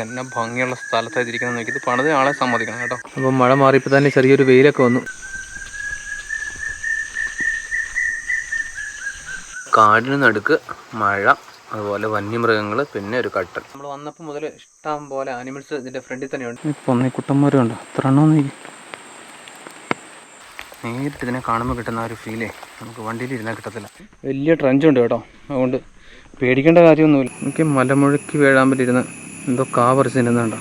എന്നെ ഭംഗിയുള്ള സ്ഥലത്തായിരിക്കണം നോക്കി. ഇത് പണിത് ആളെ സമ്മതിക്കണം കേട്ടോ. അപ്പോൾ മഴ മാറിയപ്പോൾ തന്നെ ചെറിയൊരു വെയിലൊക്കെ വന്നു. കാടിന് നടുക്ക് മഴ, അതുപോലെ വന്യമൃഗങ്ങൾ, പിന്നെ ഒരു കട്ടൽ. നമ്മൾ വന്നപ്പോൾ മുതൽ ഇഷ്ടം പോലെ ആനിമൽസ് ഇതിൻ്റെ ഫ്രണ്ടിൽ തന്നെയുണ്ട്. പൊന്നിക്കുട്ടന്മാരും ഉണ്ട്. എത്ര എണ്ണം നീ നേരിട്ട് ഇതിനെ കാണുമ്പോൾ കിട്ടുന്ന ഒരു ഫീലേ നമുക്ക് വണ്ടിയിൽ ഇരുന്നാൽ കിട്ടത്തില്ല. വലിയ ട്രഞ്ചുണ്ട് കേട്ടോ, അതുകൊണ്ട് പേടിക്കേണ്ട കാര്യമൊന്നുമില്ല. എനിക്ക് മലമുഴക്കി വീഴാൻ പറ്റിയിരുന്ന് എന്തോ കാവറിച്ച് തിന്നുന്നുണ്ടോ.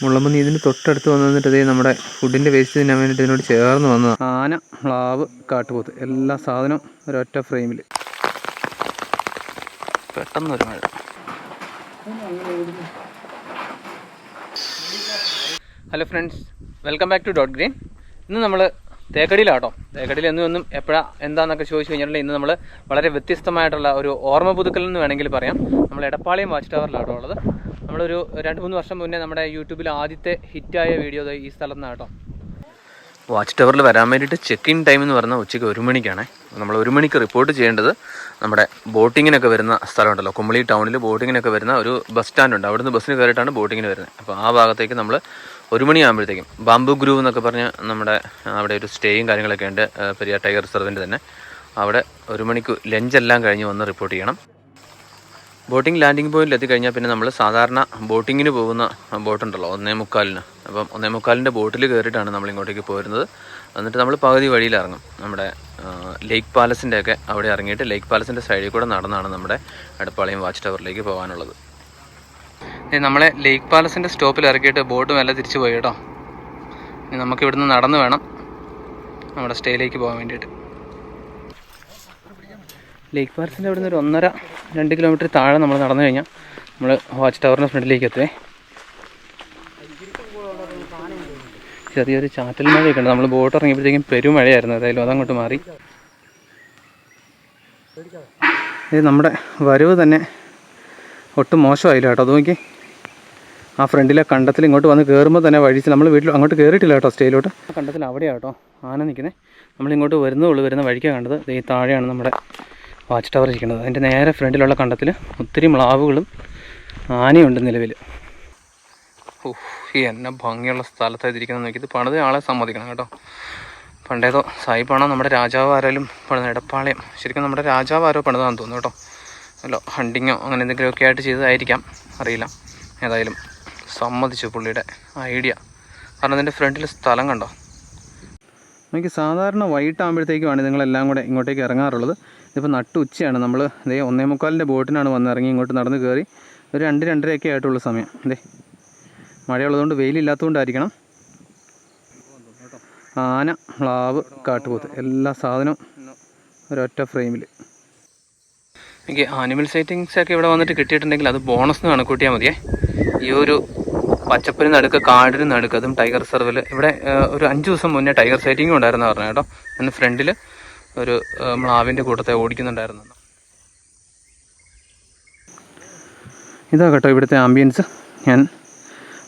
മുള്ളമ്പന്നി ഇതിന് തൊട്ടടുത്ത് വന്നിട്ട് ഇതേ നമ്മുടെ ഫുഡിൻ്റെ വേസ്റ്റ് തിന്നാൻ വേണ്ടിയിട്ട് ഇതിനോട് ചേർന്ന് വന്നതാണ്. ആന, മ്ലാവ്, കാട്ടുപോത്ത് എല്ലാ സാധനവും ഒരൊറ്റ ഫ്രെയിമിൽ. പെട്ടെന്നൊരു മഴ. Hello friends, welcome back two dot green. ഇന്ന് നമ്മൾ തേക്കടിയിലാട്ടോ. തേക്കടിയിൽ എന്നും എപ്പോഴാണ് എന്താണെന്നൊക്കെ ചോദിച്ചു കഴിഞ്ഞാൽ ഇന്ന് നമ്മൾ വളരെ വ്യത്യസ്തമായിട്ടുള്ള ഒരു ഓർമ്മ പുതുക്കൽ എന്ന് വേണമെങ്കിൽ പറയാം. നമ്മൾ എടപ്പാളയം വാച്ച് ടവറിലാട്ടോ ഉള്ളത്. നമ്മളൊരു 2-3 വർഷം മുന്നേ നമ്മുടെ യൂട്യൂബിൽ ആദ്യത്തെ ഹിറ്റായ വീഡിയോ ഈ സ്ഥലത്ത് നിന്നാണ് കേട്ടോ. വാച്ച് ടവറിൽ വരാൻ വേണ്ടിയിട്ട് ചെക്ക് ഇൻ ടൈം എന്ന് പറഞ്ഞാൽ ഉച്ചയ്ക്ക് 1 മണിക്കാണ്. നമ്മൾ 1 മണിക്ക് റിപ്പോർട്ട് ചെയ്യേണ്ടത് നമ്മുടെ ബോട്ടിങ്ങിനൊക്കെ വരുന്ന സ്ഥലമുണ്ടല്ലോ, കുമളി ടൗണിൽ ബോട്ടിങ്ങിനൊക്കെ വരുന്ന ഒരു ബസ് സ്റ്റാൻഡുണ്ട്. അവിടുന്ന് ബസ്സിന് കയറിയിട്ടാണ് ബോട്ടിങ്ങിന് വരുന്നത്. അപ്പോൾ ആ ഭാഗത്തേക്ക് നമ്മൾ 1 മണിയാകുമ്പോഴത്തേക്കും ബാംബു ഗ്രൂവ് എന്നൊക്കെ പറഞ്ഞ് നമ്മുടെ അവിടെ ഒരു സ്റ്റേയും കാര്യങ്ങളൊക്കെ ഉണ്ട്, പെരിയാർ ടൈഗർ റിസർവിൻ്റെ തന്നെ. അവിടെ 1 മണിക്ക് ലഞ്ചെല്ലാം കഴിഞ്ഞ് വന്ന് റിപ്പോർട്ട് ചെയ്യണം. ബോട്ടിംഗ് ലാൻഡിംഗ് പോയിന്റിൽ എത്തിക്കഴിഞ്ഞാൽ പിന്നെ നമ്മൾ സാധാരണ ബോട്ടിങ്ങിന് പോകുന്ന ബോട്ടുണ്ടല്ലോ 1:45. അപ്പം 1:45 ബോട്ടിൽ കയറിയിട്ടാണ് നമ്മൾ ഇങ്ങോട്ടേക്ക് പോരുന്നത്. എന്നിട്ട് നമ്മൾ പകുതി വഴിയിൽ ഇറങ്ങും. നമ്മുടെ ലേക്ക് പാലസിൻ്റെ ഒക്കെ അവിടെ ഇറങ്ങിയിട്ട് ലേക്ക് പാലസിൻ്റെ സൈഡിൽ കൂടെ നടന്നാണ് നമ്മുടെ എടപ്പാളയം വാച്ച് ടവറിലേക്ക് പോകാനുള്ളത്. നമ്മളെ ലേക്ക് പാലസിൻ്റെ സ്റ്റോപ്പിൽ ഇറക്കിയിട്ട് ബോട്ട് മെല്ലെ തിരിച്ചു പോയി കേട്ടോ. ഇനി നമുക്ക് ഇവിടുന്ന് നടന്ന് വേണം നമ്മുടെ സ്റ്റേയിലേക്ക് പോകാൻ വേണ്ടിയിട്ട്. ലേക്ക് പാലസിൻ്റെ അവിടെ നിന്ന് ഒരു 1.5-2 കിലോമീറ്റർ താഴെ നമ്മൾ നടന്നു കഴിഞ്ഞാൽ നമ്മൾ വാച്ച് ടവറിൻ്റെ ഫ്രണ്ടിലേക്ക് എത്തുവേ. ചെറിയൊരു ചാറ്റൽ മഴയൊക്കെ ഉണ്ട്. നമ്മൾ ബോട്ട് ഇറങ്ങിയപ്പോഴത്തേക്കും പെരുമഴയായിരുന്നു, ഏതായാലും അതങ്ങോട്ട് മാറി. ഇത് നമ്മുടെ വരവ് തന്നെ ഒട്ടും മോശമായില്ല കേട്ടോ. അത് നോക്കി, ആ ഫ്രണ്ടിലെ കണ്ടത്തിൽ ഇങ്ങോട്ട് വന്ന് കയറുമ്പോൾ തന്നെ വഴിച്ച് നമ്മൾ വീട്ടിൽ അങ്ങോട്ട് കയറിയിട്ടില്ല കേട്ടോ സ്റ്റേയിലോട്ട്. ആ കണ്ടത്തിൽ അവിടെയാണ് കേട്ടോ ആന നിൽക്കുന്നത്. നമ്മളിങ്ങോട്ട് വരുന്ന വഴിക്കാണ് കണ്ടത്. ഈ താഴെയാണ് നമ്മുടെ വാച്ച് ടവർ ഇരിക്കുന്നത്. അതിൻ്റെ നേരെ ഫ്രണ്ടിലുള്ള കണ്ടത്തിൽ ഒത്തിരി മ്ലാവുകളും ആനയുണ്ട് നിലവിൽ. എന്നെ ഭംഗിയുള്ള സ്ഥലത്തായിരിക്കണം നോക്കി. ഇത് പണിത് ആളെ സമ്മതിക്കണം കേട്ടോ. പണ്ടേതോ സായിപ്പാണോ നമ്മുടെ രാജാവ് ആരാലും പണിത്, എടപ്പാളയം ശരിക്കും നമ്മുടെ രാജാവ് ആരോ പണിതാന്ന് തോന്നുന്നു കേട്ടോ. അല്ലോ ഹണ്ടിങ്ങോ അങ്ങനെ എന്തെങ്കിലുമൊക്കെ ആയിട്ട് ചെയ്തതായിരിക്കാം, അറിയില്ല. ഏതായാലും സമ്മതിച്ചു പുള്ളിയുടെ ഐഡിയ. കാരണം അതിൻ്റെ ഫ്രണ്ടിൽ സ്ഥലം കണ്ടോ. എനിക്ക് സാധാരണ വൈകിട്ടാകുമ്പോഴത്തേക്കുമാണ് നിങ്ങളെല്ലാം കൂടെ ഇങ്ങോട്ടേക്ക് ഇറങ്ങാറുള്ളത്. ഇതിപ്പോൾ നട്ടു ഉച്ചയാണ്. നമ്മൾ ഇതേ 1:45 ബോട്ടിനാണ് വന്നിറങ്ങി ഇങ്ങോട്ട് നടന്ന് കയറി. ഒരു 2-2:30 ആയിട്ടുള്ള സമയം. ഇതേ മഴയുള്ളതുകൊണ്ട് വെയിലില്ലാത്തതുകൊണ്ടായിരിക്കണം. ആന, മ്ലാവ്, കാട്ടുപോത്ത് എല്ലാ സാധനവും ഒരൊറ്റ ഫ്രെയിമിൽ. എനിക്ക് ആനിമൽ സൈറ്റിങ്സൊക്കെ ഇവിടെ വന്നിട്ട് കിട്ടിയിട്ടുണ്ടെങ്കിൽ അത് ബോണസ് എന്ന് കണക്കൂട്ടിയാൽ മതിയേ. ഈ ഒരു പച്ചപ്പിന് നടുക്ക്, കാടിന് നടുക്ക്, അതും ടൈഗർ റിസർവിൽ. ഇവിടെ ഒരു 5 ദിവസം മുന്നേ ടൈഗർ സൈറ്റിങ്ങും ഉണ്ടായിരുന്നു പറഞ്ഞു കേട്ടോ. അതിന് ഫ്രണ്ടിൽ ഒരു മ്ലാവിൻ്റെ കൂട്ടത്തെ ഓടിക്കുന്നുണ്ടായിരുന്നു. ഇതാ കേട്ടോ ഇവിടുത്തെ ആംബിയൻസ്. ഞാൻ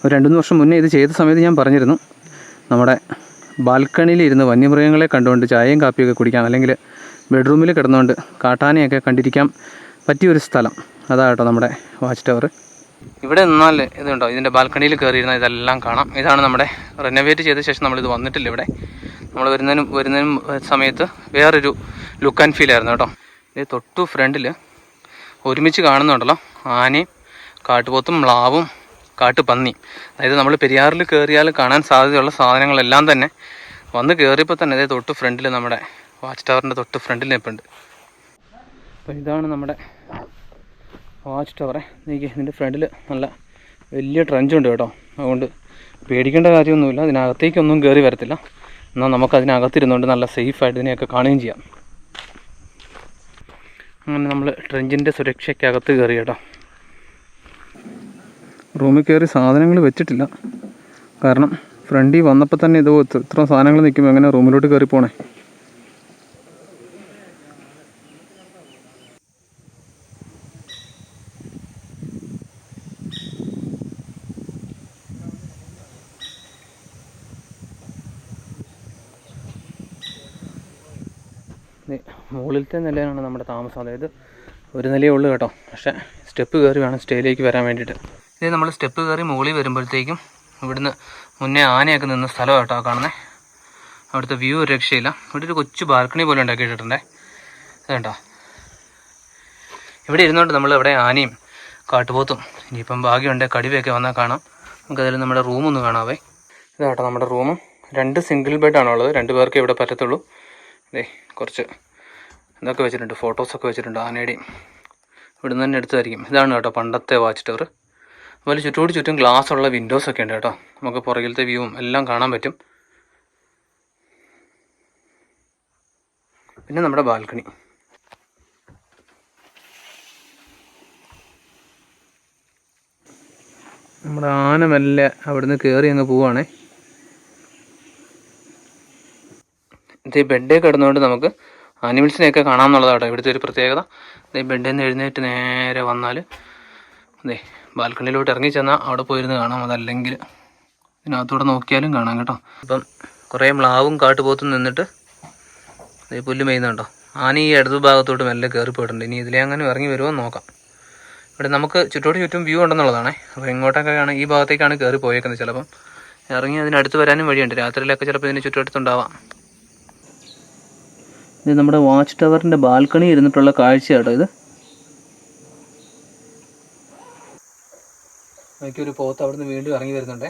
ഒരു 2-3 വർഷം മുന്നേ ഇത് ചെയ്ത സമയത്ത് ഞാൻ പറഞ്ഞിരുന്നു, നമ്മുടെ ബാൽക്കണിയിൽ ഇരുന്ന് വന്യമൃഗങ്ങളെ കണ്ടുകൊണ്ട് ചായയും കാപ്പിയൊക്കെ കുടിക്കാം, അല്ലെങ്കിൽ ബെഡ്റൂമിൽ കിടന്നുകൊണ്ട് കാട്ടാനയൊക്കെ കണ്ടിരിക്കാൻ പറ്റിയൊരു സ്ഥലം. അതാ കേട്ടോ നമ്മുടെ വാച്ച് ടവർ. ഇവിടെ നിന്നാൽ ഇതുണ്ടോ, ഇതിൻ്റെ ബാൽക്കണിയിൽ കയറിയിരുന്ന ഇതെല്ലാം കാണാം. ഇതാണ് നമ്മുടെ റിനോവേറ്റ് ചെയ്ത ശേഷം നമ്മളിത് വന്നിട്ടില്ല ഇവിടെ. നമ്മൾ വരുന്നതിനും സമയത്ത് വേറൊരു ലുക്ക് ആൻഡ് ഫീൽ ആയിരുന്നു കേട്ടോ. ഇത് തൊട്ടു ഫ്രണ്ടിൽ ഒരുമിച്ച് കാണുന്നുണ്ടല്ലോ ആനയും കാട്ടുപോത്തും മ്ലാവും കാട്ടുപന്നി. അതായത് നമ്മൾ പെരിയാറിൽ കയറിയാൽ കാണാൻ സാധ്യതയുള്ള സാധനങ്ങളെല്ലാം തന്നെ വന്ന് കയറിയപ്പോൾ തന്നെ അതേ തൊട്ട് ഫ്രണ്ടിൽ നമ്മുടെ വാച്ച് ടവറിൻ്റെ തൊട്ട് ഫ്രണ്ടിൽ നിൽപ്പുണ്ട്. അപ്പോൾ ഇതാണ് നമ്മുടെ വാച്ച് ടവറെ. ഇതിൻ്റെ ഫ്രണ്ടിൽ നല്ല വലിയ ട്രഞ്ചുണ്ട് കേട്ടോ. അതുകൊണ്ട് പേടിക്കേണ്ട കാര്യമൊന്നുമില്ല. ഇതിനകത്തേക്കൊന്നും കയറി വരത്തില്ല. എന്നാൽ നമുക്കതിനകത്തിരുന്നുകൊണ്ട് നല്ല സേഫായിട്ട് ഇതിനെയൊക്കെ കാണുകയും ചെയ്യാം. അങ്ങനെ നമ്മൾ ട്രഞ്ചിൻ്റെ സുരക്ഷയ്ക്കകത്ത് കയറി കേട്ടോ. റൂമിൽ കയറി സാധനങ്ങൾ വെച്ചിട്ടില്ല, കാരണം ഫ്രണ്ടിൽ വന്നപ്പോൾ തന്നെ ഇതോ ഇത്ര സാധനങ്ങൾ നിൽക്കുമ്പോൾ എങ്ങനെ റൂമിലോട്ട് കയറി പോണേ. മുകളിലത്തെ നിലയാണ് നമ്മുടെ താമസം. അതായത് ഒരു നിലയേ ഉള്ളൂ കേട്ടോ. പക്ഷേ സ്റ്റെപ്പ് കയറി വേണം സ്റ്റേയിലേക്ക് വരാൻ വേണ്ടിയിട്ട്. ഇത് നമ്മൾ സ്റ്റെപ്പ് കയറി മുകളിൽ വരുമ്പോഴത്തേക്കും ഇവിടുന്ന് മുന്നേ ആനയൊക്കെ നിന്ന സ്ഥലം കേട്ടോ കാണുന്നത്. അവിടുത്തെ വ്യൂ ഒരു രക്ഷയില്ല. ഇവിടെ ഒരു കൊച്ചു ബാൽക്കണി പോലെ ഉണ്ടാക്കിയിട്ടുണ്ടേ. കേട്ടോ, ഇവിടെ ഇരുന്നുകൊണ്ട് നമ്മൾ ഇവിടെ ആനയും കാട്ടുപോത്തും ഇനിയിപ്പം ഭാഗ്യമുണ്ട് കടുവയൊക്കെ വന്നാൽ കാണാം. നമുക്കതിൽ നമ്മുടെ റൂമൊന്ന് കാണാവേ. ഇതാട്ടോ നമ്മുടെ റൂം. 2 സിംഗിൾ ബെഡാണുള്ളത്. 2 പേർക്ക് ഇവിടെ പറ്റത്തുള്ളൂ. അതെ, കുറച്ച് ഇതൊക്കെ വെച്ചിട്ടുണ്ട്, ഫോട്ടോസൊക്കെ വെച്ചിട്ടുണ്ട് ആനയുടെയും. ഇവിടെ നിന്ന് തന്നെ എടുത്തായിരിക്കും. ഇതാണ് കേട്ടോ പണ്ടത്തെ വാച്ച് ടവർ. അതുപോലെ ചുറ്റും ഗ്ലാസ് ഉള്ള വിൻഡോസൊക്കെ ഉണ്ട് കേട്ടോ. നമുക്ക് പുറകിലത്തെ വ്യൂവും എല്ലാം കാണാൻ പറ്റും. പിന്നെ നമ്മുടെ ബാൽക്കണി. നമ്മുടെ ആന മെല്ലെ അവിടുന്ന് കയറി അങ്ങ് പോവുകയാണേ. ഇത് ബെഡേ കിടന്നുകൊണ്ട് നമുക്ക് ആനിമൽസിനെയൊക്കെ കാണാമെന്നുള്ളതാട്ടോ ഇവിടുത്തെ ഒരു പ്രത്യേകത. ഈ ബെഡിൽ നിന്ന് എഴുന്നേറ്റ് നേരെ വന്നാൽ അതെ ബാൽക്കണിയിലോട്ട് ഇറങ്ങി ചെന്നാൽ അവിടെ പോയിരുന്ന് കാണാം. അതല്ലെങ്കിൽ ഇതിനകത്തൂടെ നോക്കിയാലും കാണാം കേട്ടോ. ഇപ്പം കുറേ മ്ലാവും കാട്ടുപോത്തും നിന്നിട്ട് ഈ പുല്ല് മെയ്യുന്നുണ്ടോ. ആന ഈ ഇടതു ഭാഗത്തോട്ട് മെല്ലെ കയറി പോയിട്ടുണ്ട്. ഇനി ഇതിലേ അങ്ങനെ ഇറങ്ങി വരുമോ എന്ന് നോക്കാം. ഇവിടെ നമുക്ക് ചുറ്റും വ്യൂ ഉണ്ടെന്നുള്ളതാണേ. അപ്പോൾ ഇങ്ങോട്ടൊക്കെയാണ്, ഈ ഭാഗത്തേക്കാണ് കയറി പോയേക്കുന്നത്. ചിലപ്പം ഇറങ്ങി അതിനടുത്ത് വരാനും വഴിയുണ്ട്. രാത്രിയിലൊക്കെ ചിലപ്പോൾ ഇതിന് ചുറ്റുവട്ടത്തുണ്ടാവാം. ഇത് നമ്മുടെ വാച്ച് ടവറിൻ്റെ ബാൽക്കണി ഇരുന്നിട്ടുള്ള കാഴ്ച കേട്ടോ ഇത്. എനിക്കൊരു പോത്ത് അവിടുന്ന് വീണ്ടും ഇറങ്ങി വരുന്നുണ്ടേ.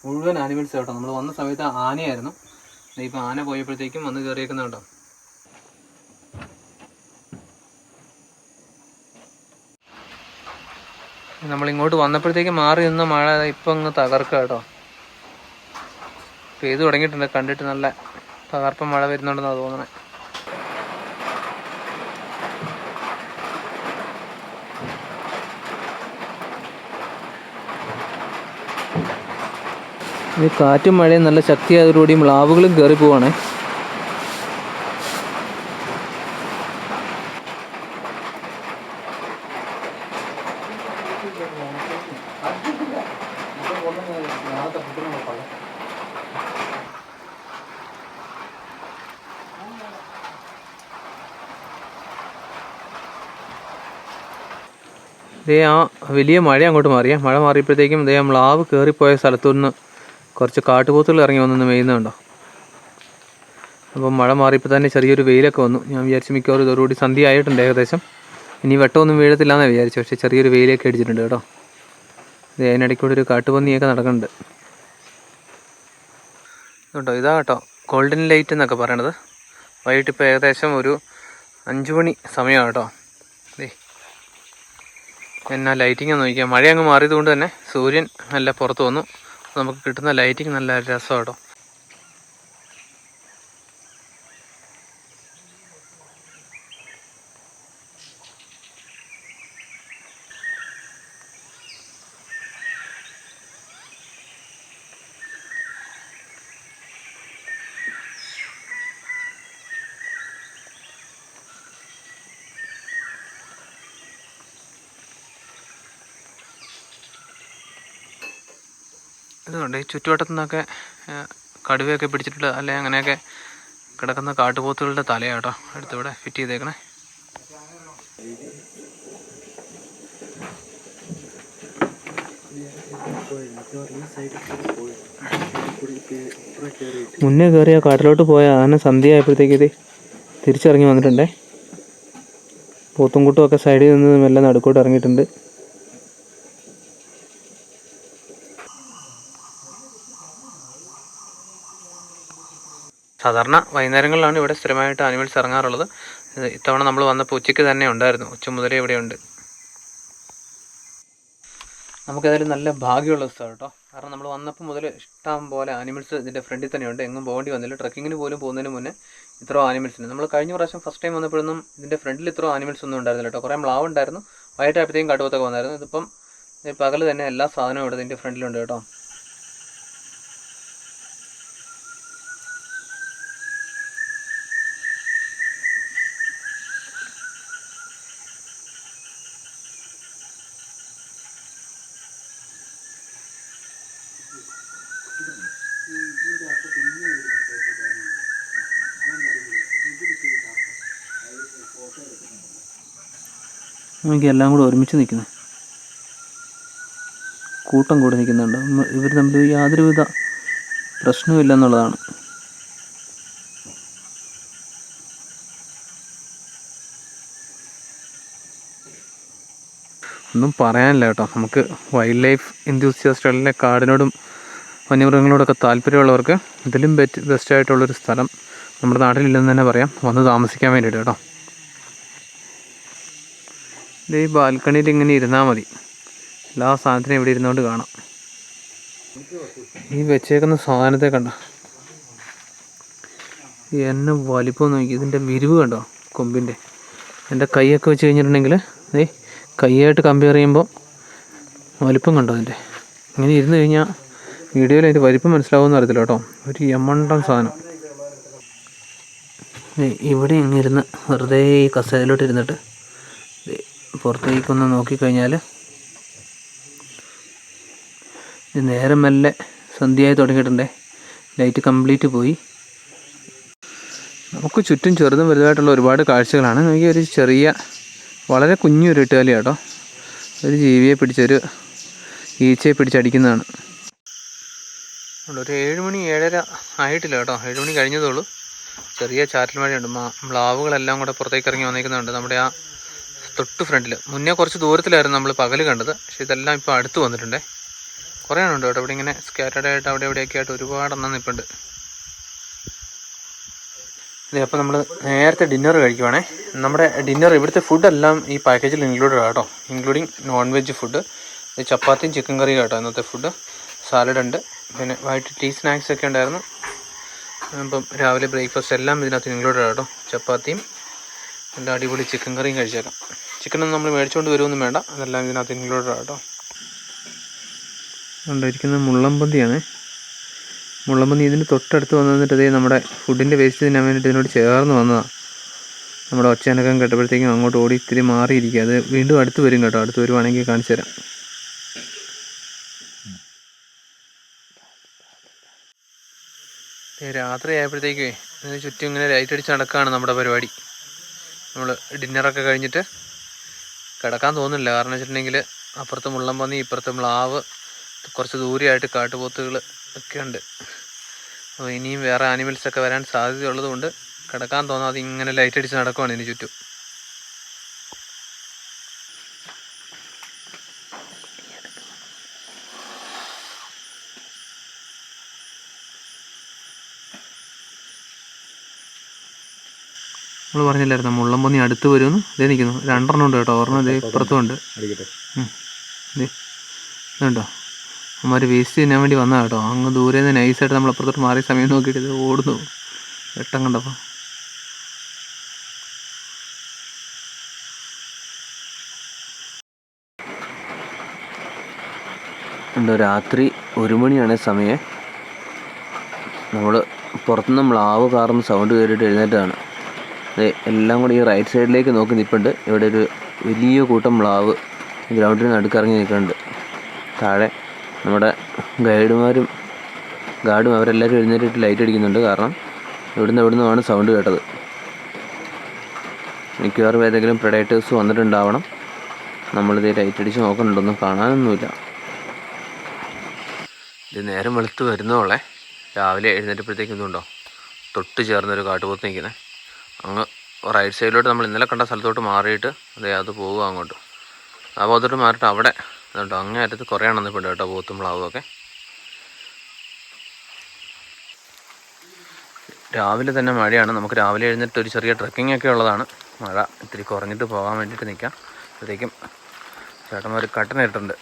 മുഴുവൻ ആനിമൽസ് കേട്ടോ. നമ്മൾ വന്ന സമയത്ത് ആനയായിരുന്നു. ഇപ്പം ആന പോയപ്പോഴത്തേക്കും വന്ന് കയറിയേക്കുന്നുണ്ടോ. നമ്മളിങ്ങോട്ട് വന്നപ്പോഴത്തേക്കും മാറി നിന്ന മഴ ഇപ്പം അങ്ങ് തകർക്കുക കേട്ടോ. പെയ്തു തുടങ്ങിയിട്ടുണ്ട്. കണ്ടിട്ട് നല്ല തകർപ്പം മഴ വരുന്നുണ്ടെന്നാണ് തോന്നണേ. ഈ കാറ്റും മഴയും നല്ല ശക്തിയായതോടുകൂടി മ്ലാവുകളും കയറി പോവാണേ. ഇതേ ആ വലിയ മഴ അങ്ങോട്ട് മാറിയേ. മഴ മാറിയപ്പോഴത്തേക്കും ഇതേ മ്ലാവ് കയറിപ്പോയ സ്ഥലത്തു നിന്ന് കുറച്ച് കാട്ടുപോത്തുകൾ ഇറങ്ങി വന്നൊന്ന് മെയ്യുന്നുണ്ടോ. അപ്പം മഴ മാറിയപ്പോൾ തന്നെ ചെറിയൊരു വെയിലൊക്കെ വന്നു. ഞാൻ വിചാരിച്ചു മിക്കവാറും ഇതോടുകൂടി സന്ധ്യ ആയിട്ടുണ്ട് ഏകദേശം. ഇനി വെട്ടമൊന്നും വീഴത്തില്ലാന്നാണ് വിചാരിച്ചു. പക്ഷേ ചെറിയൊരു വെയിലൊക്കെ അടിച്ചിട്ടുണ്ട് കേട്ടോ. ഇത് അതിനിടയ്ക്കൂടെ ഒരു കാട്ടുപന്നിയൊക്കെ നടക്കുന്നുണ്ട് കേട്ടോ. ഇതാ കേട്ടോ ഗോൾഡൻ ലൈറ്റ് എന്നൊക്കെ പറയണത്. വൈകിട്ടിപ്പോൾ ഏകദേശം ഒരു 5 മണി സമയമാണ് കേട്ടോ. എന്നാ ലൈറ്റിംഗ് ഒന്ന് നോക്കിയാൽ. മഴ അങ്ങ് മാറിയത് കൊണ്ട് തന്നെ സൂര്യൻ നല്ല പുറത്ത് വന്നു. നമുക്ക് കിട്ടുന്ന ലൈറ്റിംഗ് നല്ല രസമാണ് കേട്ടോ. ഇതുകൊണ്ട് ഈ ചുറ്റുവട്ടത്തു നിന്നൊക്കെ കടുവയൊക്കെ പിടിച്ചിട്ടുള്ള അല്ലെ അങ്ങനെയൊക്കെ കിടക്കുന്ന കാട്ടുപോത്തുകളുടെ തലയാട്ടോ അടുത്തിവിടെ ഫിറ്റ് ചെയ്തേക്കണേ. മുന്നേ കയറിയ കാട്ടിലോട്ട് പോയ ആന സന്ധ്യ ആയപ്പോഴത്തേക്ക് ഇത് തിരിച്ചിറങ്ങി വന്നിട്ടുണ്ടേ. പോത്തും കൂട്ടും ഒക്കെ സൈഡിൽ നിന്ന് മെല്ലെ നടുക്കോട്ട് ഇറങ്ങിയിട്ടുണ്ട്. സാധാരണ വൈകുന്നേരങ്ങളിലാണ് ഇവിടെ സ്ഥിരമായിട്ട് ആനിമൽസ് ഇറങ്ങാറുള്ളത്. ഇത്തവണ നമ്മൾ വന്നപ്പോൾ ഉച്ചയ്ക്ക് തന്നെ ഉണ്ടായിരുന്നു. ഉച്ച മുതലേ ഇവിടെയുണ്ട്. നമുക്കതിൽ നല്ല ഭാഗ്യമുള്ള സ്ഥലം കേട്ടോ. കാരണം നമ്മൾ വന്നപ്പോൾ മുതൽ ഇഷ്ടം പോലെ ആനിമൽസ് ഇതിൻ്റെ ഫ്രണ്ടിൽ തന്നെയുണ്ട്. എങ്ങും പോകേണ്ടി വന്നില്ല. ട്രക്കിങ്ങിന് പോലും പോകുന്നതിന് മുന്നേ ഇത്രയും ആനിമൽസിന്. നമ്മൾ കഴിഞ്ഞ പ്രാവശ്യം ഫസ്റ്റ് ടൈം വന്നപ്പോഴൊന്നും ഇതിൻ്റെ ഫ്രണ്ടിൽ ഇത്രയും ആനിമൽസ് ഒന്നും ഉണ്ടായിരുന്നില്ല കേട്ടോ. കുറേ മ്ലാവ് ഉണ്ടായിരുന്നു. വൈകിട്ടായപ്പോഴത്തേക്കും കാട്ടുപോത്തൊക്കെ വന്നായിരുന്നു. ഇതിപ്പം പകൽ തന്നെ എല്ലാ സാധനവും ഇവിടെ ഇതിൻ്റെ ഫ്രണ്ടിലുണ്ട് കേട്ടോ. നമുക്ക് എല്ലാം കൂടെ ഒരുമിച്ച് നിൽക്കുന്നത്, കൂട്ടം കൂടെ നിൽക്കുന്നുണ്ട്. ഇവർ തമ്മിൽ യാതൊരുവിധ പ്രശ്നമില്ല എന്നുള്ളതാണ്. ഒന്നും പറയാനില്ല കേട്ടോ. നമുക്ക് വൈൽഡ് ലൈഫ് എൻതൂസിയാസ്റ്റുകളിലെ കാടിനോടും വന്യമൃഗങ്ങളോടൊക്കെ താല്പര്യമുള്ളവർക്ക് ഇതിലും ബെസ്റ്റായിട്ടുള്ളൊരു സ്ഥലം നമ്മുടെ നാട്ടിലില്ലെന്ന് തന്നെ പറയാം, വന്ന് താമസിക്കാൻ വേണ്ടിയിട്ട് കേട്ടോ. ഈ ബാൽക്കണിയിൽ ഇങ്ങനെ ഇരുന്നാൽ മതി, എല്ലാ സാധനത്തിനും ഇവിടെ ഇരുന്നുകൊണ്ട് കാണാം. ഈ വെച്ചേക്കുന്ന സാധനത്തെ കണ്ടോ, എന്നെ വലിപ്പം നോക്കി, ഇതിൻ്റെ വിരിവ് കണ്ടോ കൊമ്പിൻ്റെ. എൻ്റെ കൈയൊക്കെ വെച്ച് കഴിഞ്ഞിട്ടുണ്ടെങ്കിൽ കൈയായിട്ട് കമ്പയർ ചെയ്യുമ്പോൾ വലിപ്പം കണ്ടോ അതിൻ്റെ. ഇങ്ങനെ ഇരുന്ന് കഴിഞ്ഞാൽ വീഡിയോയിൽ അതിൻ്റെ വലിപ്പം മനസ്സിലാവുമെന്ന് അറിയത്തില്ല കേട്ടോ. ഒരു യമണ്ടൻ സാധനം. ഇവിടെ ഇങ്ങനെ ഇരുന്ന് വെറുതെ ഈ കസേരയിലോട്ട് ഇരുന്നിട്ട് പുറത്തേക്കൊന്ന് നോക്കിക്കഴിഞ്ഞാൽ നേരം മെല്ലെ സന്ധ്യയായി തുടങ്ങിയിട്ടുണ്ടേ. ലൈറ്റ് കംപ്ലീറ്റ് പോയി. നമുക്ക് ചുറ്റും ചെറുതും വലുതായിട്ടുള്ള ഒരുപാട് കാഴ്ചകളാണ്. എനിക്ക് ഒരു ചെറിയ വളരെ കുഞ്ഞൊരു എട്ടുകാലി കേട്ടോ, ഒരു ജീവിയെ പിടിച്ചൊരു ഈച്ചയെ പിടിച്ചടിക്കുന്നതാണ്. ഒരു 7 മണി 7:30 ആയിട്ടില്ല കേട്ടോ, 7 മണി കഴിഞ്ഞതേ. ചെറിയ ചാറ്റൽ മഴയുണ്ട്. മ്ലാവുകളെല്ലാം കൂടെ പുറത്തേക്ക് ഇറങ്ങി വന്നിരിക്കുന്നുണ്ട്. നമ്മുടെ ആ തൊട്ട് ഫ്രണ്ടിൽ, മുന്നേ കുറച്ച് ദൂരത്തിലായിരുന്നു നമ്മൾ പകൽ കണ്ടത്, പക്ഷേ ഇതെല്ലാം ഇപ്പോൾ അടുത്ത് വന്നിട്ടുണ്ടേ. കുറേ എണ്ണം ഉണ്ട് കേട്ടോ ഇവിടെ, ഇങ്ങനെ സ്കാറ്റേഡ് ആയിട്ട് അവിടെ എവിടെയൊക്കെ ആയിട്ട് ഒരുപാടെണ്ണം നിൽപ്പുണ്ട്. അപ്പോൾ നമ്മൾ നേരത്തെ ഡിന്നർ കഴിക്കുവാണേ. നമ്മുടെ ഡിന്നർ, ഇവിടുത്തെ ഫുഡെല്ലാം ഈ പാക്കേജിൽ ഇൻക്ലൂഡഡ് കേട്ടോ, ഇൻക്ലൂഡിങ് നോൺ വെജ് ഫുഡ്. ചപ്പാത്തിയും ചിക്കൻ കറിയും കേട്ടോ ഇന്നത്തെ ഫുഡ്. സാലഡ് ഉണ്ട്, പിന്നെ വൈകിട്ട് ടീ സ്നാക്സ് ഒക്കെ ഉണ്ടായിരുന്നു. അപ്പം രാവിലെ ബ്രേക്ക്ഫാസ്റ്റ് എല്ലാം ഇതിനകത്ത് ഇൻക്ലൂഡഡ് കേട്ടോ. ചപ്പാത്തിയും നല്ല അടിപൊളി ചിക്കൻ കറിയും കഴിച്ചേക്കാം. ചിക്കനൊന്നും നമ്മൾ മേടിച്ചുകൊണ്ട് വരുമൊന്നും വേണ്ട, അതെല്ലാം ഇതിനകത്ത് ഇൻക്ലൂഡഡ് കേട്ടോ. ഉണ്ടായിരിക്കുന്നത് മുള്ളമ്പന്തിയാണ്. മുള്ളമ്പന്തി ഇതിന് തൊട്ടടുത്ത് വന്നിട്ട് അതേ നമ്മുടെ ഫുഡിൻ്റെ വേസ്റ്റ് തിന്നാൻ വേണ്ടിയിട്ട് ഇതിനോട് ചേർന്ന് വന്നതാണ്. നമ്മുടെ ഒച്ചയനക്കം കേട്ടപ്പോഴത്തേക്കും അങ്ങോട്ട് ഓടി ഇത്തിരി മാറിയിരിക്കുക. അത് വീണ്ടും അടുത്ത് വരും കേട്ടോ, അടുത്ത് വരുവാണെങ്കിൽ കാണിച്ചു തരാം. രാത്രി ആയപ്പോഴത്തേക്കേ ഇതിന് ചുറ്റും ഇങ്ങനെ ലൈറ്റ് അടിച്ച് നടക്കുകയാണ് നമ്മുടെ പരിപാടി. നമ്മൾ ഡിന്നറൊക്കെ കഴിഞ്ഞിട്ട് കിടക്കാൻ തോന്നുന്നില്ല, കാരണം വെച്ചിട്ടുണ്ടെങ്കിൽ അപ്പുറത്ത് മുള്ളമ്പന്നി, ഇപ്പുറത്ത് മ്ലാവ്, കുറച്ച് ദൂരെയായിട്ട് കാട്ടുപോത്തുകൾ ഒക്കെ ഉണ്ട്. അപ്പോൾ ഇനിയും വേറെ ആനിമൽസൊക്കെ വരാൻ സാധ്യതയുള്ളത് കൊണ്ട് കിടക്കാൻ തോന്നാതെ ഇങ്ങനെ ലൈറ്റ് അടിച്ച് നടക്കുവാണ് ഇതിന് ചുറ്റും. നമ്മൾ പറഞ്ഞില്ലായിരുന്നു മുള്ളമ്പന്നി അടുത്ത് വരുമെന്ന്. ഇതേ നിൽക്കുന്നു, 2 എണ്ണം ഉണ്ട് കേട്ടോ. ഒരെണ്ണം ഇതേ ഇപ്പുറത്തും ഉണ്ട്. ഇതുണ്ടോ, അവന്മാർ വേസ്റ്റ് തിന്നാൻ വേണ്ടി വന്നാൽ കേട്ടോ. അങ്ങ് ദൂരെ നിന്ന് നൈസായിട്ട് നമ്മൾ അപ്പുറത്തോട്ട് മാറിയ സമയം നോക്കിയിട്ട് ഇത് ഓടുന്നു, വെട്ടം കണ്ടപ്പോൾ. ഉണ്ടോ, രാത്രി 1 മണിയാണ് സമയം. നമ്മൾ പുറത്തുനിന്ന് മ്ലാവ് കാർന്ന് സൗണ്ട് കേട്ടിട്ട് എഴുന്നേറ്റതാണ്. എല്ലാം കൂടി ഈ റൈറ്റ് സൈഡിലേക്ക് നോക്കി നിൽപ്പുണ്ട്. ഇവിടെ ഒരു വലിയ കൂട്ടം മ്ലാവ് ഗ്രൗണ്ടിൽ നടുക്കിറങ്ങി നിൽക്കുന്നുണ്ട്. താഴെ നമ്മുടെ ഗാർഡും അവരെല്ലാവരും എഴുന്നേറ്റിട്ട് ലൈറ്റ് അടിക്കുന്നുണ്ട്. കാരണം ഇവിടുന്നാണ് സൗണ്ട് കേട്ടത്. മിക്കവാറും ഏതെങ്കിലും പ്രെഡേറ്റേഴ്സ് വന്നിട്ടുണ്ടാവണം. നമ്മളിത് ലൈറ്റ് അടിച്ച് നോക്കുന്നുണ്ടൊന്നും കാണാനൊന്നുമില്ല. ഇത് നേരം വെളുത്ത് വരുന്നോളെ. രാവിലെ എഴുന്നേറ്റപ്പോഴത്തേക്കും ഇതുണ്ടോ, തൊട്ട് ചേർന്നൊരു കാട്ടുപോത്ത് നിൽക്കുന്നത്. അങ്ങ് റൈറ്റ് സൈഡിലോട്ട് നമ്മൾ ഇന്നലെ കണ്ട സ്ഥലത്തോട്ട് മാറിയിട്ട് അത് പോകുക അങ്ങോട്ട്. ആ ഭാഗത്തോട്ട് മാറിയിട്ട് അവിടെ അതുണ്ടോ, അങ്ങേ അറ്റത്ത് കുറേ എണ്ണം നിൽപ്പുണ്ട് കേട്ടോ, പോത്തും മ്ലാവും ഒക്കെ. രാവിലെ തന്നെ മഴയാണ്. നമുക്ക് രാവിലെ എഴുന്നേറ്റ് ഒരു ചെറിയ ട്രെക്കിംഗ് ഒക്കെ ഉള്ളതാണ്. മഴ ഇത്തിരി കുറഞ്ഞിട്ട് പോകാൻ വേണ്ടിയിട്ട് നിൽക്കാം. അപ്പോഴത്തേക്കും ചേട്ടന്മാർ കട്ടൻ ഇട്ടിട്ടുണ്ട്.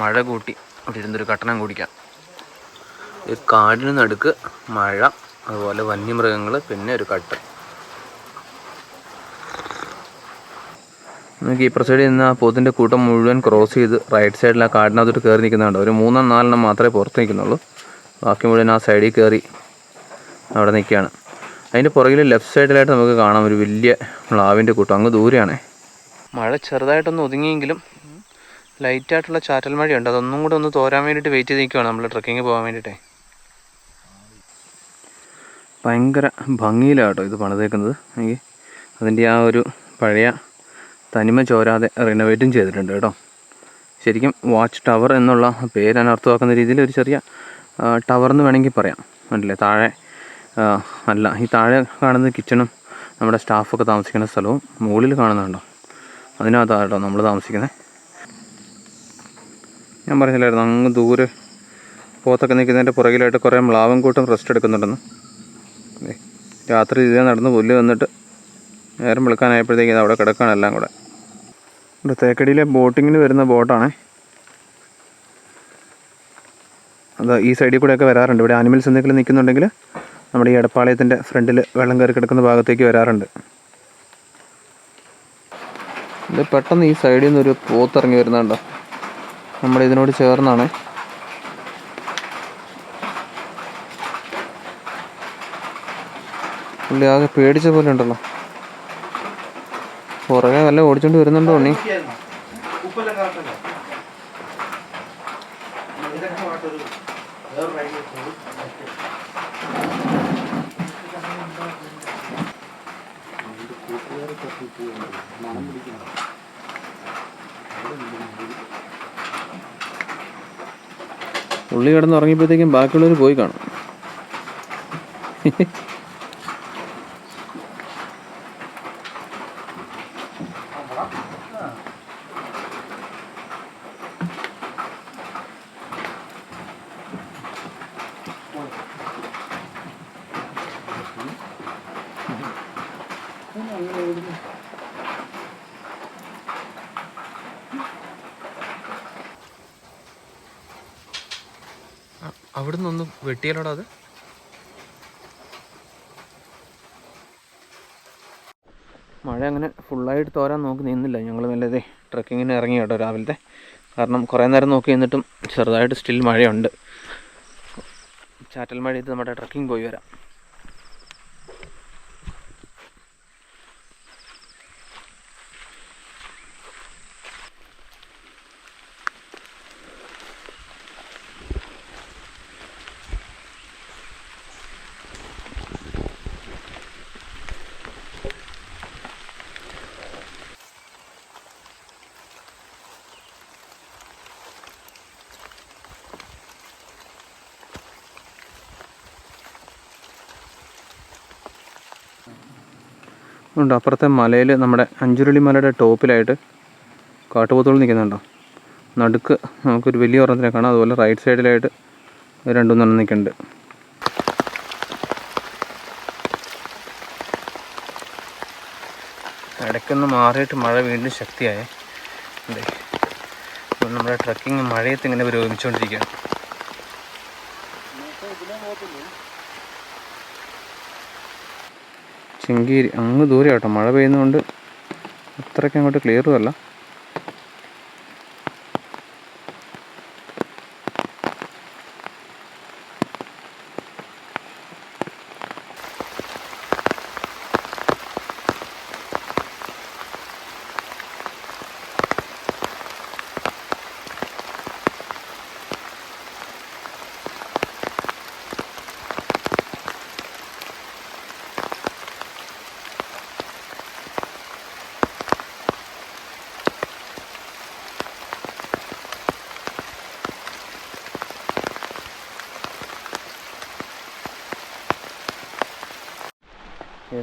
മഴ കൂട്ടി അവിടെ ഇരുന്നൊരു കട്ടനം കുടിക്കാം. ഈ കാടിന് നടുക്ക് മഴ, അതുപോലെ വന്യമൃഗങ്ങൾ, പിന്നെ ഒരു കട്ടൻ. നമുക്ക് ഈ പ്രസൈഡിൽ നിന്ന് ആ പോത്തിൻ്റെ കൂട്ടം മുഴുവൻ ക്രോസ് ചെയ്ത് റൈറ്റ് സൈഡിൽ ആ കാടിനകത്തോട്ട് കയറി നിൽക്കുന്നുണ്ട്. ഒരു 3-4 മാത്രമേ പുറത്ത് നിൽക്കുന്നുള്ളൂ. ബാക്കി മുഴുവൻ ആ സൈഡിൽ കയറി അവിടെ നിൽക്കുകയാണ്. അതിൻ്റെ പുറകിൽ ലെഫ്റ്റ് സൈഡിലായിട്ട് നമുക്ക് കാണാം ഒരു വലിയ മ്ലാവിൻ്റെ കൂട്ടം. അങ്ങ് ദൂരെയാണേ. മഴ ചെറുതായിട്ടൊന്ന് ഒതുങ്ങിയെങ്കിലും ലൈറ്റായിട്ടുള്ള ചാറ്റൽ മഴയുണ്ട്. അതൊന്നും കൂടെ ഒന്ന് തോരാൻ വേണ്ടിയിട്ട് വെയിറ്റ് ചെയ്ത് നിൽക്കുകയാണ് നമ്മൾ ട്രക്കിങ് പോകാൻ വേണ്ടിയിട്ടേ. ഭയങ്കര ഭംഗിയിലാണ് കേട്ടോ ഇത് പണിതേക്കുന്നത്. എനിക്ക് അതിൻ്റെ ആ ഒരു പഴയ തനിമ ചോരാതെ റിനോവേറ്റും ചെയ്തിട്ടുണ്ട് കേട്ടോ. ശരിക്കും വാച്ച് ടവർ എന്നുള്ള പേര് അനർത്ഥമാക്കുന്ന രീതിയിൽ ഒരു ചെറിയ ടവർ എന്ന് വേണമെങ്കിൽ പറയാം. അല്ലേ താഴെ അല്ല, ഈ താഴെ കാണുന്ന കിച്ചണും നമ്മുടെ സ്റ്റാഫൊക്കെ താമസിക്കുന്ന സ്ഥലവും മുകളിൽ കാണുന്നുണ്ടോ, അതിനകത്താണ് കേട്ടോ നമ്മൾ താമസിക്കുന്നത്. ഞാൻ പറഞ്ഞില്ലായിരുന്നു അങ്ങ് ദൂരെ പോത്തൊക്കെ നിൽക്കുന്നതിൻ്റെ പുറകിലായിട്ട് കുറേ മ്ലാവും കൂട്ടം റെസ്റ്റ് എടുക്കുന്നുണ്ടെന്ന്. രാത്രി ഇതിലെ നടന്ന് പുല്ല് വന്നിട്ട് നേരം വെളുക്കാനായപ്പോഴത്തേക്ക് ഇത് അവിടെ കിടക്കുകയാണ് എല്ലാം കൂടെ. ഇവിടെ തേക്കടിയിലെ ബോട്ടിങ്ങിന് വരുന്ന ബോട്ടാണേ. അത് ഈ സൈഡിൽ കൂടെയൊക്കെ വരാറുണ്ട്. ഇവിടെ ആനിമൽസ് എന്തെങ്കിലും നിൽക്കുന്നുണ്ടെങ്കിൽ നമ്മുടെ ഈ എടപ്പാളയത്തിൻ്റെ ഫ്രണ്ടിൽ വെള്ളം കയറി കിടക്കുന്ന ഭാഗത്തേക്ക് വരാറുണ്ട്. ഇത് പെട്ടെന്ന് ഈ സൈഡിൽ നിന്നൊരു പോത്തിറങ്ങി വരുന്നുണ്ടോ, നമ്മുടെ ഇതിനോട് ചേർന്നാണ്. പുള്ളി ആകെ പേടിച്ച പോലെ ഉണ്ടല്ലോ. പുറകെ വല്ല ഓടിച്ചോണ്ട് വരുന്നുണ്ടോ ഉണ്ണി? പുള്ളി കിടന്ന് ഉറങ്ങിയപ്പോഴത്തേക്കും ബാക്കിയുള്ളവർ പോയി കാണും. അവിടെ നിന്നൊന്ന് വെട്ടിയാലോടാ അത്. മഴ അങ്ങനെ ഫുള്ളായിട്ട് തോരാൻ നോക്കി നിന്നില്ല. ഞങ്ങൾ മെല്ലെ ട്രക്കിങ്ങിന് ഇറങ്ങി കേട്ടോ രാവിലത്തെ. കാരണം കുറേ നേരം നോക്കി നിന്നിട്ടും ചെറുതായിട്ട് സ്റ്റിൽ മഴയുണ്ട്. ചാറ്റൽ മഴയത്ത് നമ്മുടെ ട്രക്കിംഗ് പോയി വരാം. ഉണ്ട് അപ്പുറത്തെ മലയിൽ, നമ്മുടെ അഞ്ചുരുളി മലയുടെ ടോപ്പിലായിട്ട് കാട്ടുപോത്തുകൾ നിൽക്കുന്നുണ്ടോ. നടുക്ക് നമുക്കൊരു വലിയ ഒരെണ്ണത്തിനെ കാണാം. അതുപോലെ റൈറ്റ് സൈഡിലായിട്ട് രണ്ടുമൂന്നെണ്ണം നിൽക്കുന്നുണ്ട്. ഇടയ്ക്കൊന്ന് മാറിയിട്ട് മഴ വീണ്ടും ശക്തിയായേ. അതെ, നമ്മുടെ ട്രക്കിങ് മഴയത്ത് ഇങ്ങനെ പുരോഗമിച്ചുകൊണ്ടിരിക്കുകയാണ്. ചെങ്കീരി അങ്ങ് ദൂരെ കേട്ടോ. മഴ പെയ്യുന്നതുകൊണ്ട് അത്രയ്ക്ക് അങ്ങോട്ട് ക്ലിയറും അല്ല.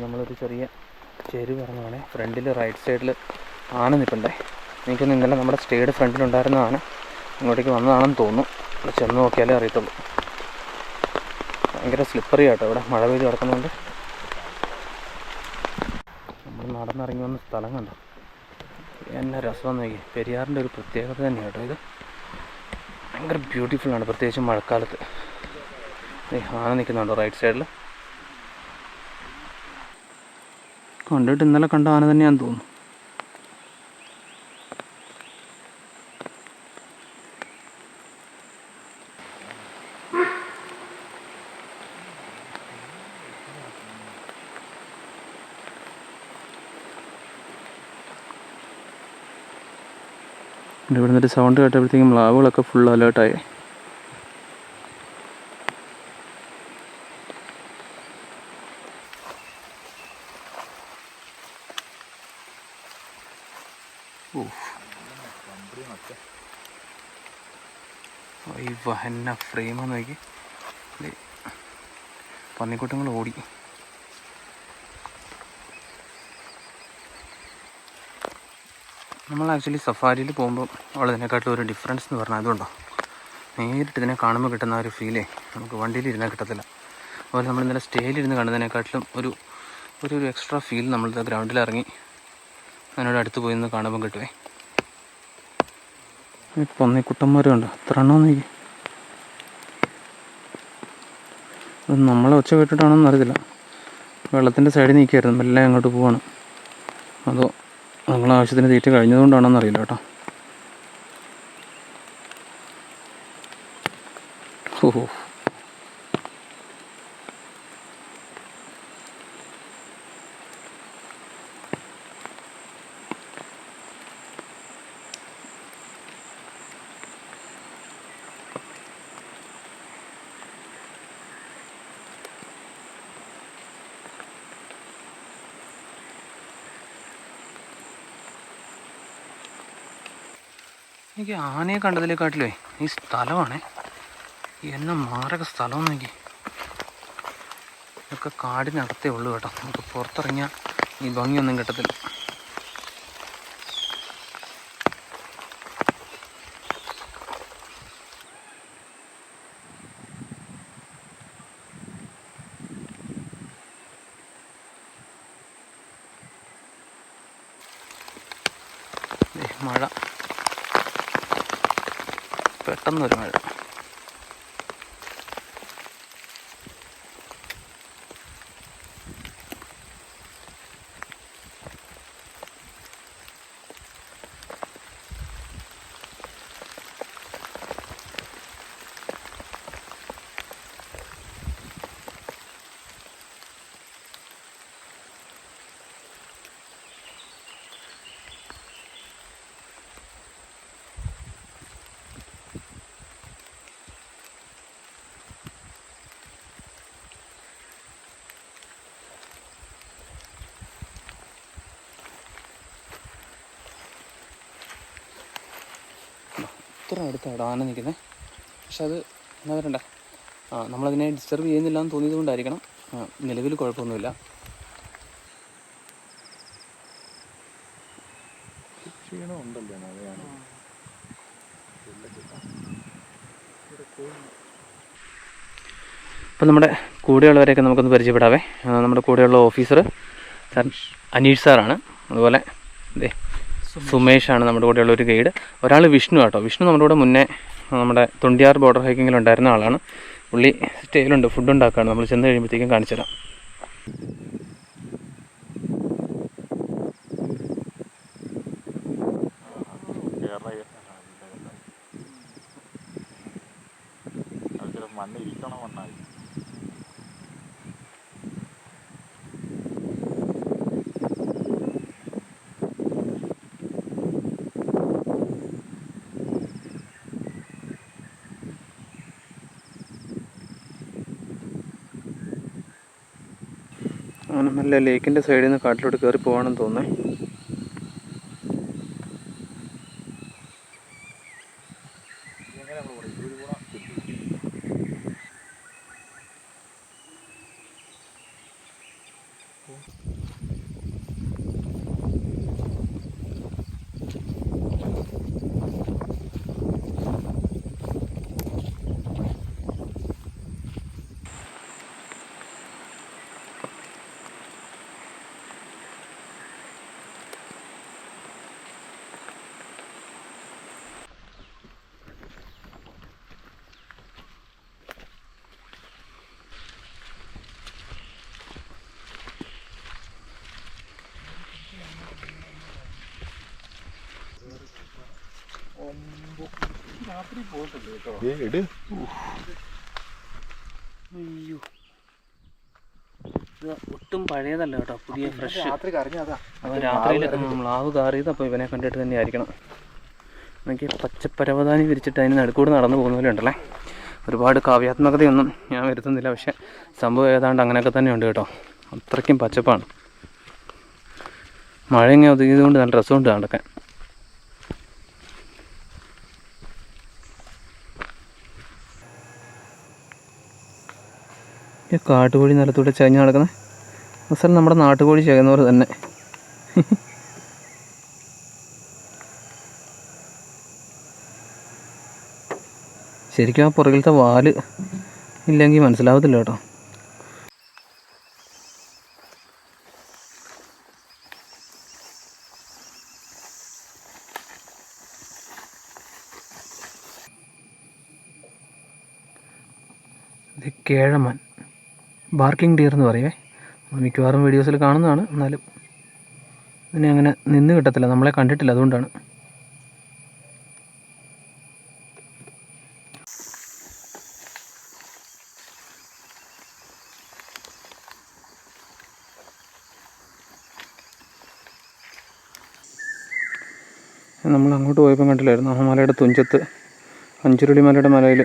നമ്മളൊരു ചെറിയ ചെരുവ് ഇറങ്ങുവാണേ. ഫ്രണ്ടിൽ റൈറ്റ് സൈഡിൽ ആന നിൽപ്പുണ്ടേ. എനിക്കൊന്ന് ഇന്നലെ നമ്മുടെ സ്റ്റേയുടെ ഫ്രണ്ടിലുണ്ടായിരുന്നതാണ്, ഇങ്ങോട്ടേക്ക് വന്നതാണെന്ന് തോന്നുന്നു. ഇവിടെ ചെന്ന് നോക്കിയാലേ അറിയത്തുള്ളൂ. ഭയങ്കര സ്ലിപ്പറി ആട്ടോ ഇവിടെ മഴ പെയ്ത് കിടക്കുന്നതുകൊണ്ട്. നമ്മൾ നടന്നിറങ്ങി വന്ന സ്ഥലം കണ്ടോ, എന്നെ രസമെന്ന് നോക്കി. പെരിയാറിൻ്റെ ഒരു പ്രത്യേകത തന്നെയാണ് കേട്ടോ ഇത്. ഭയങ്കര ബ്യൂട്ടിഫുള്ളാണ്, പ്രത്യേകിച്ചും മഴക്കാലത്ത്. ആന നിൽക്കുന്നുണ്ടോ റൈറ്റ് സൈഡിൽ. കണ്ടിട്ട് ഇന്നലെ കണ്ട ആന തന്നെയാണെന്ന് തോന്നുന്നു. ഇവിടെ നിന്നൊരു സൗണ്ട് കേട്ടപ്പോഴത്തേക്കും മ്ലാവുകളൊക്കെ ഫുൾ അലേർട്ടായി. എന്നാ ഫ്രെയിമാന്ന് നോക്കി. പന്നിക്കുട്ടങ്ങൾ ഓടി. നമ്മൾ ആക്ച്വലി സഫാരിയിൽ പോകുമ്പോൾ ഉള്ളതിനെക്കാട്ടും ഒരു ഡിഫറൻസ് എന്ന് പറഞ്ഞാൽ അതുകൊണ്ടോ, നേരിട്ട് ഇതിനെ കാണുമ്പോൾ കിട്ടുന്ന ഒരു ഫീലേ നമുക്ക് വണ്ടിയിൽ ഇരുന്നാൽ കിട്ടത്തില്ല. അതുപോലെ നമ്മൾ ഇന്നലെ സ്റ്റേയിലിരുന്ന് കണ്ടതിനെക്കാട്ടിലും ഒരു എക്സ്ട്രാ ഫീൽ നമ്മൾ ഗ്രൗണ്ടിൽ ഇറങ്ങി അതിനോട് അടുത്ത് പോയി നിന്ന് കാണുമ്പോൾ കിട്ടുവേ. പന്നിക്കുട്ടന്മാരുണ്ട്, എത്ര എണ്ണമെന്ന് നോക്കി. അത് നമ്മളെ ഒച്ച കേട്ടിട്ടാണോന്ന് അറിയത്തില്ല. വെള്ളത്തിൻ്റെ സൈഡിൽ നിൽക്കുകയായിരുന്നു, മെല്ലെ അങ്ങോട്ട് പോവാണ്. അതോ നമ്മളെ ആവശ്യത്തിന് തീറ്റ കഴിഞ്ഞതുകൊണ്ടാണോന്ന് അറിയില്ല കേട്ടോ. ഓഹോ, എനിക്ക് ആനയെ കണ്ടതിലേക്കാട്ടിലേ ഈ സ്ഥലമാണേ എന്നെ മാരക സ്ഥലമെന്ന് നോക്കി. ഇതൊക്കെ കാടിനകത്തേ ഉള്ളൂ കേട്ടോ, നമുക്ക് പുറത്തിറങ്ങിയാൽ ഈ ഭംഗിയൊന്നും കിട്ടത്തില്ല. മഴ, പെട്ടെന്നൊരു മഴ. ഇത്ര അടുത്താണ് ആന നിൽക്കുന്നത്. പക്ഷെ അത് എന്താ പറയണ്ട, നമ്മളതിനെ ഡിസ്റ്റർബ് ചെയ്യുന്നില്ല എന്ന് തോന്നിയത് കൊണ്ടായിരിക്കണം. നിലവിൽ കുഴപ്പമൊന്നുമില്ല. അപ്പം നമ്മുടെ കൂടെയുള്ളവരെയൊക്കെ നമുക്കൊന്ന് പരിചയപ്പെടാവേ. നമ്മുടെ കൂടെയുള്ള ഓഫീസർ അനീഷ് സാറാണ്. അതുപോലെ സുമേഷാണ് നമ്മുടെ കൂടെയുള്ള ഒരു ഗൈഡ്. ഒരാൾ വിഷ്ണു കേട്ടോ. വിഷ്ണു നമ്മുടെ കൂടെ മുന്നേ നമ്മുടെ തൊണ്ടിയാർ ബോർഡർ ഹൈക്കിങ്ങിൽ ഉണ്ടായിരുന്ന ആളാണ്. പുള്ളി സ്റ്റേയിലുണ്ട്, ഫുഡ് ഉണ്ടാക്കുകയാണ്. നമ്മൾ ചെന്ന് കഴിയുമ്പോഴത്തേക്കും കാണിച്ചു തരാം. അങ്ങനെ നല്ല ലേക്കിൻ്റെ സൈഡിൽ നിന്ന് കാട്ടിലോട്ട് കയറി പോകാണെന്ന് തോന്നുന്നേ. അയ്യോ, ഒട്ടും പഴയതല്ല കേട്ടോ, പുതിയ ഫ്രഷ്. അവൻ രാത്രിയിൽ മ്ലാവ് കാറിയത് അപ്പോൾ ഇവനെ കണ്ടിട്ട് തന്നെ ആയിരിക്കണം. എനിക്ക് പച്ചപ്പരവതാനി വിരിച്ചിട്ട് അതിന് നടുക്കൂടെ നടന്നു പോകുന്ന പോലെ ഉണ്ടല്ലേ. ഒരുപാട് കാവ്യാത്മകതയൊന്നും ഞാൻ വരുത്തുന്നില്ല, പക്ഷെ സംഭവം ഏതാണ്ട് അങ്ങനെയൊക്കെ തന്നെ ഉണ്ട് കേട്ടോ. അത്രയ്ക്കും പച്ചപ്പാണ്. മഴ ഇങ്ങനെ ഒതുങ്ങിയതുകൊണ്ട് നല്ല രസമുണ്ട് നടക്കാൻ. ഈ കാട്ടുകോഴി നിലത്തൂടെ ചരിഞ്ഞ് നടക്കുന്നത് അവസരം നമ്മുടെ നാട്ടുകോഴി ചെയ്യുന്ന പോലെ തന്നെ. ശരിക്കും ആ പുറകിലത്തെ വാല് ഇല്ലെങ്കിൽ മനസ്സിലാവത്തില്ല കേട്ടോ. ഇത് കേഴമാൻ, ബാർക്കിംഗ് ഡിയർ എന്ന് പറയുവേ. മിക്കവാറും വീഡിയോസിൽ കാണുന്നതാണ്. എന്നാലും ഇതിനെ അങ്ങനെ നിന്ന് കിട്ടത്തില്ല, നമ്മളെ കണ്ടിട്ടില്ല, അതുകൊണ്ടാണ്. നമ്മൾ അങ്ങോട്ട് പോയപ്പോൾ കണ്ടില്ലായിരുന്നു, ആ മലയുടെ തുഞ്ചത്ത് അഞ്ചുരുളി മലയുടെ മലയിൽ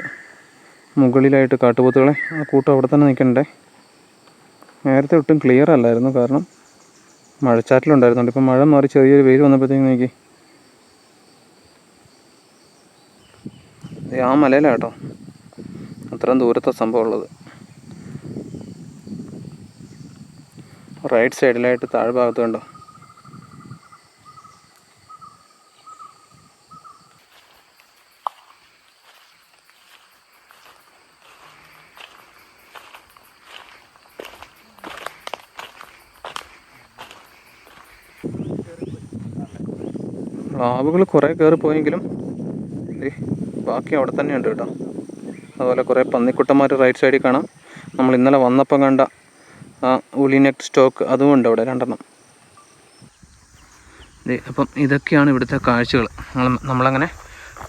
മുകളിലായിട്ട് കാട്ടുപോത്തുകളെ ആ കൂട്ടം അവിടെ തന്നെ നിൽക്കണ്ടേ. നേരത്തെ ഒട്ടും ക്ലിയർ അല്ലായിരുന്നു, കാരണം മഴച്ചാറ്റിലുണ്ടായിരുന്നുണ്ട്. ഇപ്പം മഴ മാറി ചെറിയൊരു വെയിൽ വന്നപ്പോഴത്തേക്കും നോക്കി ആ മലയിലാണ് കേട്ടോ അത്രയും ദൂരത്തെ സംഭവം ഉള്ളത്. റൈറ്റ് സൈഡിലായിട്ട് താഴ്ഭാഗത്ത് കണ്ടോ. പ്ലാവുകൾ കുറേ കയറിപ്പോയെങ്കിലും ബാക്കി അവിടെ തന്നെയുണ്ട് കേട്ടോ. അതുപോലെ കുറേ പന്നിക്കുട്ടന്മാർ റൈറ്റ് സൈഡിൽ കാണാം. നമ്മൾ ഇന്നലെ വന്നപ്പം കണ്ട ആ ഉളിനെക്ക് സ്റ്റോക്ക് അതും ഉണ്ട് അവിടെ 2 എണ്ണം. അപ്പം ഇതൊക്കെയാണ് ഇവിടുത്തെ കാഴ്ചകൾ. നമ്മളങ്ങനെ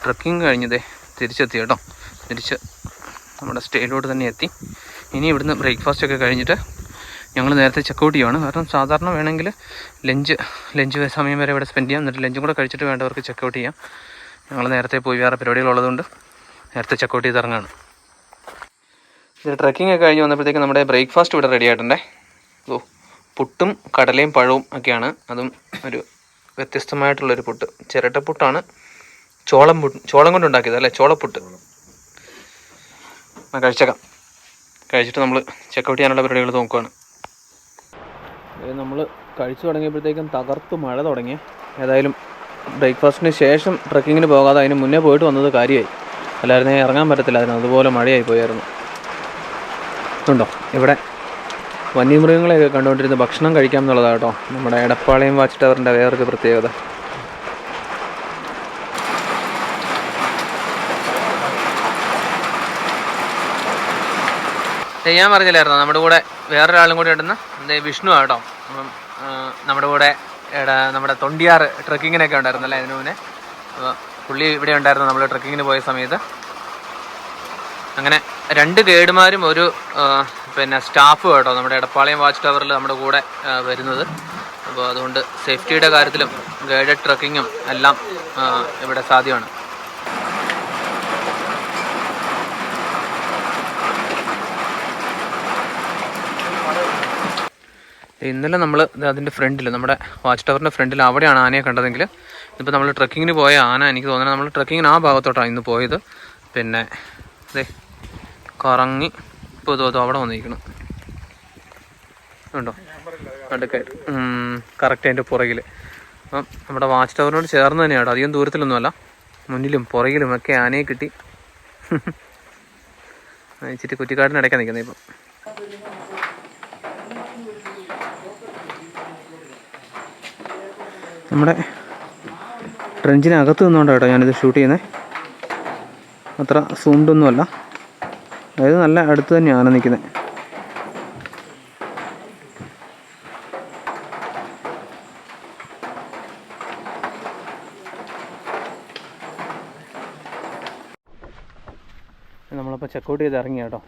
ട്രക്കിങ് കഴിഞ്ഞതേ തിരിച്ചെത്തി കേട്ടോ. തിരിച്ച് നമ്മുടെ സ്റ്റേയിലോട്ട് തന്നെ എത്തി. ഇനി ഇവിടുന്ന് ബ്രേക്ക്ഫാസ്റ്റ് ഒക്കെ കഴിഞ്ഞിട്ട് ഞങ്ങൾ നേരത്തെ ചെക്കൗട്ട് ചെയ്യുവാണ്. കാരണം സാധാരണ വേണമെങ്കിൽ ലഞ്ച് സമയം വരെ ഇവിടെ സ്പെൻഡ് ചെയ്യാം. എന്നിട്ട് ലഞ്ചും കൂടെ കഴിച്ചിട്ട് വേണ്ടവർക്ക് ചെക്കൗട്ട് ചെയ്യാം. ഞങ്ങൾ നേരത്തെ പോയി വേറെ പരിപാടികളുള്ളതുകൊണ്ട് നേരത്തെ ചെക്കൗട്ട് ചെയ്ത് ഇറങ്ങാണ്. ഇത് ട്രക്കിംഗ് ഒക്കെ കഴിഞ്ഞ് വന്നപ്പോഴത്തേക്ക് നമ്മുടെ ബ്രേക്ക്ഫാസ്റ്റ് ഇവിടെ റെഡി ആയിട്ടുണ്ടേ. പുട്ടും കടലയും പഴവും ഒക്കെയാണ്. അതും ഒരു വ്യത്യസ്തമായിട്ടുള്ളൊരു പുട്ട്, ചിരട്ടപ്പുട്ടാണ്. ചോളം കൊണ്ടുണ്ടാക്കിയത് അല്ലേ, ചോളപ്പുട്ട്. കഴിച്ചേക്കാം. കഴിച്ചിട്ട് നമ്മൾ ചെക്കൗട്ട് ചെയ്യാനുള്ള പരിപാടികൾ നോക്കുകയാണ്. നമ്മൾ കഴിച്ചു തുടങ്ങിയപ്പോഴത്തേക്കും തകർത്ത് മഴ തുടങ്ങി. ഏതായാലും ബ്രേക്ക്ഫാസ്റ്റിന് ശേഷം ട്രക്കിങ്ങിന് പോകാതെ അതിന് മുന്നേ പോയിട്ട് വന്നത് കാര്യമായി. അല്ലായിരുന്നു ഇറങ്ങാൻ പറ്റത്തില്ലായിരുന്നു, അതുപോലെ മഴയായി പോയായിരുന്നു. ഉണ്ടോ ഇവിടെ വന്യമൃഗങ്ങളെയൊക്കെ കണ്ടുകൊണ്ടിരുന്ന് ഭക്ഷണം കഴിക്കാം എന്നുള്ളതാണ് കേട്ടോ നമ്മുടെ എടപ്പാളയം വാച്ച് ടവറിൻ്റെ വേറൊരു പ്രത്യേകത. ഞാൻ പറഞ്ഞില്ലായിരുന്നോ നമ്മുടെ കൂടെ വേറൊരാളും കൂടി ഉണ്ടെന്ന്, വിഷ്ണു ആട്ടോ. അപ്പം നമ്മുടെ കൂടെ നമ്മുടെ തൊണ്ടിയാറ് ട്രക്കിങ്ങിനൊക്കെ ഉണ്ടായിരുന്നല്ലേ അതിന് മുന്നേ. അപ്പോൾ പുള്ളി ഇവിടെ ഉണ്ടായിരുന്നു നമ്മൾ ട്രക്കിങ്ങിന് പോയ സമയത്ത്. അങ്ങനെ 2 ഗൈഡുമാരും ഒരു സ്റ്റാഫ് കേട്ടോ നമ്മുടെ എടപ്പാളയം വാച്ച് ടവറിൽ നമ്മുടെ കൂടെ വരുന്നത്. അപ്പോൾ അതുകൊണ്ട് സേഫ്റ്റിയുടെ കാര്യത്തിലും ഗൈഡഡ് ട്രക്കിങ്ങും എല്ലാം ഇവിടെ സാധ്യമാണ്. ഇന്നലെ നമ്മൾ അതിൻ്റെ ഫ്രണ്ടിൽ, നമ്മുടെ വാച്ച് ടവറിൻ്റെ ഫ്രണ്ടിൽ അവിടെയാണ് ആനയെ കണ്ടതെങ്കിൽ ഇപ്പോൾ നമ്മൾ ട്രക്കിങ്ങിന് പോയ ആന എനിക്ക് തോന്നുന്നത് നമ്മൾ ട്രക്കിങ്ങിന് ആ ഭാഗത്തോട്ടാണ് ഇന്ന് പോയത്. പിന്നെ അതെ കറങ്ങി ഇപ്പോൾ അവിടെ വന്നിരിക്കണം ഉണ്ടോ അടുക്കായിട്ട് കറക്റ്റ് അതിൻ്റെ പുറകിൽ. അപ്പം നമ്മുടെ വാച്ച് ടവറിനോട് ചേർന്ന് തന്നെയാണ്, അധികം ദൂരത്തിലൊന്നുമല്ല. മുന്നിലും പുറകിലും ഒക്കെ ആനയെ കിട്ടി. ഇച്ചിരി കുറ്റിക്കാടിനിടയ്ക്കാണ് നിൽക്കുന്നത് ഇപ്പം. നമ്മുടെ ട്രെഞ്ചിനകത്ത് നിന്നുകൊണ്ടാണ് കേട്ടോ ഞാനിത് ഷൂട്ട് ചെയ്യുന്നത്. അത്ര സൂംഡൊന്നുമല്ല, അതായത് നല്ല അടുത്ത് തന്നെയാണ് നിൽക്കുന്നത്. നമ്മളപ്പോൾ ചെക്കൗട്ട് ചെയ്ത് ഇറങ്ങി കേട്ടോ.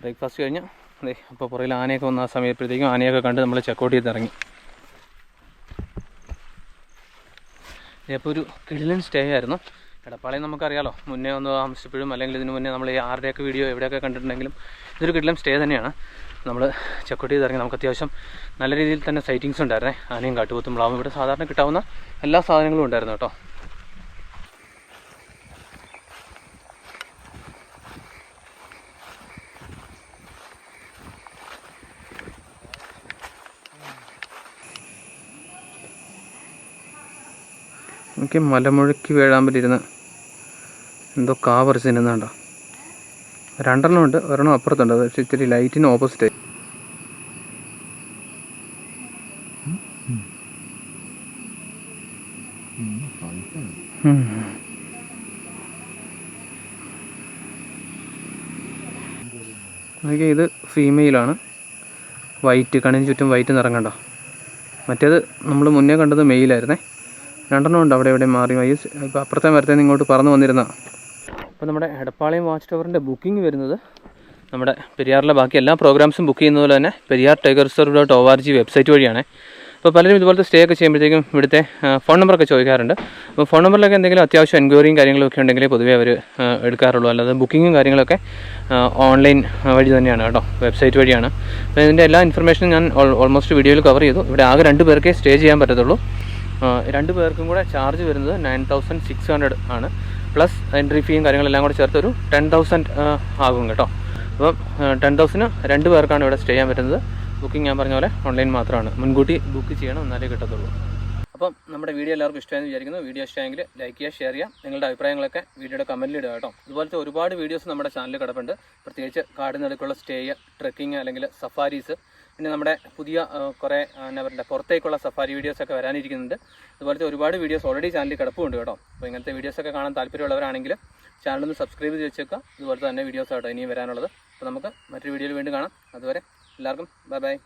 ബ്രേക്ക്ഫാസ്റ്റ് കഴിഞ്ഞ് അതെ അപ്പോൾ പുറകിൽ ആനയൊക്കെ വന്ന ആ സമയപ്പോഴത്തേക്കും ആനയൊക്കെ കണ്ട് നമ്മൾ ചെക്കൗട്ട് ചെയ്ത് ഇറങ്ങി. ഇപ്പോൾ ഒരു കിടിലൻ സ്റ്റേ ആയിരുന്നു. എടപ്പാളയം നമുക്കറിയാലോ, മുന്നേ ഒന്ന് താമസിച്ചപ്പോഴും അല്ലെങ്കിൽ ഇതിന് മുന്നേ നമ്മൾ ഈ ആരുടെയൊക്കെ വീഡിയോ എവിടെയൊക്കെ കണ്ടിട്ടുണ്ടെങ്കിലും ഇതൊരു കിടിലൻ സ്റ്റേ തന്നെയാണ്. നമ്മൾ ചെക്കൗട്ട് ചെയ്ത് ഇറങ്ങി. നമുക്ക് അത്യാവശ്യം നല്ല രീതിയിൽ തന്നെ സൈറ്റിങ്സ് ഉണ്ടായിരുന്നേ. ആനയും കാട്ടുപോത്തും പ്ലാവും ഇവിടെ സാധാരണ കിട്ടാവുന്ന എല്ലാ സാധനങ്ങളും ഉണ്ടായിരുന്നു കേട്ടോ. എനിക്ക് മലമുഴക്കി വീഴാൻ പറ്റിയിരുന്ന എന്തോ കാവറിച്ച് തിന്നുന്നുണ്ടോ. 2 ഉണ്ട്, ഒരെണ്ണം അപ്പുറത്തുണ്ട്. പക്ഷേ ഇത്തിരി ലൈറ്റിന് ഓപ്പോസിറ്റ്. ഇത് ഫീമെയിലാണ്. വൈറ്റ്, കണ്ണിന് ചുറ്റും വൈറ്റ് നിറം കണ്ടോ. മറ്റേത് നമ്മൾ മുന്നേ കണ്ടത് മെയിലായിരുന്നേ. 2 ഉണ്ട് അവിടെ എവിടെ മാറി. ഇപ്പോൾ അപ്പുറത്തെ മരത്തേന്ന് ഇങ്ങോട്ട് പറന്ന് വന്നിരുന്ന. അപ്പോൾ നമ്മുടെ എടപ്പാളയം വാച്ച് ടവറിൻ്റെ ബുക്കിംഗ് വരുന്നത് നമ്മുടെ പെരിയാറിലെ ബാക്കി എല്ലാ പ്രോഗ്രാംസും ബുക്ക് ചെയ്യുന്നത് പോലെ തന്നെ പെരിയാർ ടൈഗർ റിസർവ്.org വെബ്സൈറ്റ് വഴിയാണ്. അപ്പോൾ പലരും ഇതുപോലത്തെ സ്റ്റേ ഒക്കെ ചെയ്യുമ്പോഴത്തേക്കും ഇവിടുത്തെ ഫോൺ നമ്പറൊക്കെ ചോദിക്കാറുണ്ട്. അപ്പോൾ ഫോൺ നമ്പറിലൊക്കെ എന്തെങ്കിലും അത്യാവശ്യം എൻക്വയറിയും കാര്യങ്ങളൊക്കെ ഉണ്ടെങ്കിൽ പൊതുവേ അവർ എടുക്കാറുള്ളൂ. അല്ലാതെ ബുക്കിങ്ങും കാര്യങ്ങളൊക്കെ ഓൺലൈൻ വഴി തന്നെയാണ് കേട്ടോ, വെബ്സൈറ്റ് വഴിയാണ്. അപ്പോൾ ഇതിൻ്റെ എല്ലാ ഇൻഫർമേഷനും ഞാൻ ഓൾമോസ്റ്റ് വീഡിയോയിൽ കവർ ചെയ്തു. ഇവിടെ ആകെ 2 പേർക്കേ സ്റ്റേ ചെയ്യാൻ പറ്റത്തുള്ളൂ. 2 പേർക്കും കൂടെ ചാർജ് വരുന്നത് 9600 ആണ്. പ്ലസ് എൻട്രി ഫീയും കാര്യങ്ങളെല്ലാം കൂടെ ചേർത്ത് ഒരു 10,000 ആകും കേട്ടോ. അപ്പം 10,000 2 പേർക്കാണ് ഇവിടെ സ്റ്റേ ചെയ്യാൻ പറ്റുന്നത്. ബുക്കിംഗ് ഞാൻ പറഞ്ഞ പോലെ ഓൺലൈൻ മാത്രമാണ്, മുൻകൂട്ടി ബുക്ക് ചെയ്യണം, എന്നാലേ കിട്ടത്തുള്ളൂ. അപ്പം നമ്മുടെ വീഡിയോ എല്ലാവർക്കും ഇഷ്ടമായെന്ന് വിചാരിക്കുന്നു. വീഡിയോ ഇഷ്ടമായെങ്കിൽ ലൈക്ക് ചെയ്യുക, ഷെയർ ചെയ്യുക. നിങ്ങളുടെ അഭിപ്രായങ്ങളൊക്കെ വീഡിയോയുടെ കമൻറ്റിൽ ഇടുക കേട്ടോ. ഇതുപോലത്തെ ഒരുപാട് വീഡിയോസ് നമ്മുടെ ചാനലിൽ കിടപ്പുണ്ട്. പ്രത്യേകിച്ച് കാടിനടുക്കുള്ള സ്റ്റേ, ട്രെക്കിങ് അല്ലെങ്കിൽ സഫാരീസ്, പിന്നെ നമ്മുടെ പുതിയ കുറേ എന്നാ പറയുക പുറത്തേക്കുള്ള സഫാരി വീഡിയോസൊക്കെ വരാനിരിക്കുന്നുണ്ട്. അതുപോലത്തെ ഒരുപാട് വീഡിയോസ് ഓൾറെഡി ചാനലിൽ കിടപ്പുണ്ട് കേട്ടോ. അപ്പോൾ ഇങ്ങനത്തെ വീഡിയോസൊക്കെ കാണാൻ താല്പര്യമുള്ളവരാണെങ്കിൽ ചാനലൊന്ന് സബ്സ്ക്രൈബ് ചെയ്ത് വെച്ചേക്കുക. ഇതുപോലത്തെ തന്നെ വീഡിയോസ് ആട്ടോ ഇനിയും വരാനുള്ളത്. അപ്പോൾ നമുക്ക് മറ്റൊരു വീഡിയോയിൽ വീണ്ടും കാണാം. അതുവരെ എല്ലാവർക്കും ബൈ ബൈ.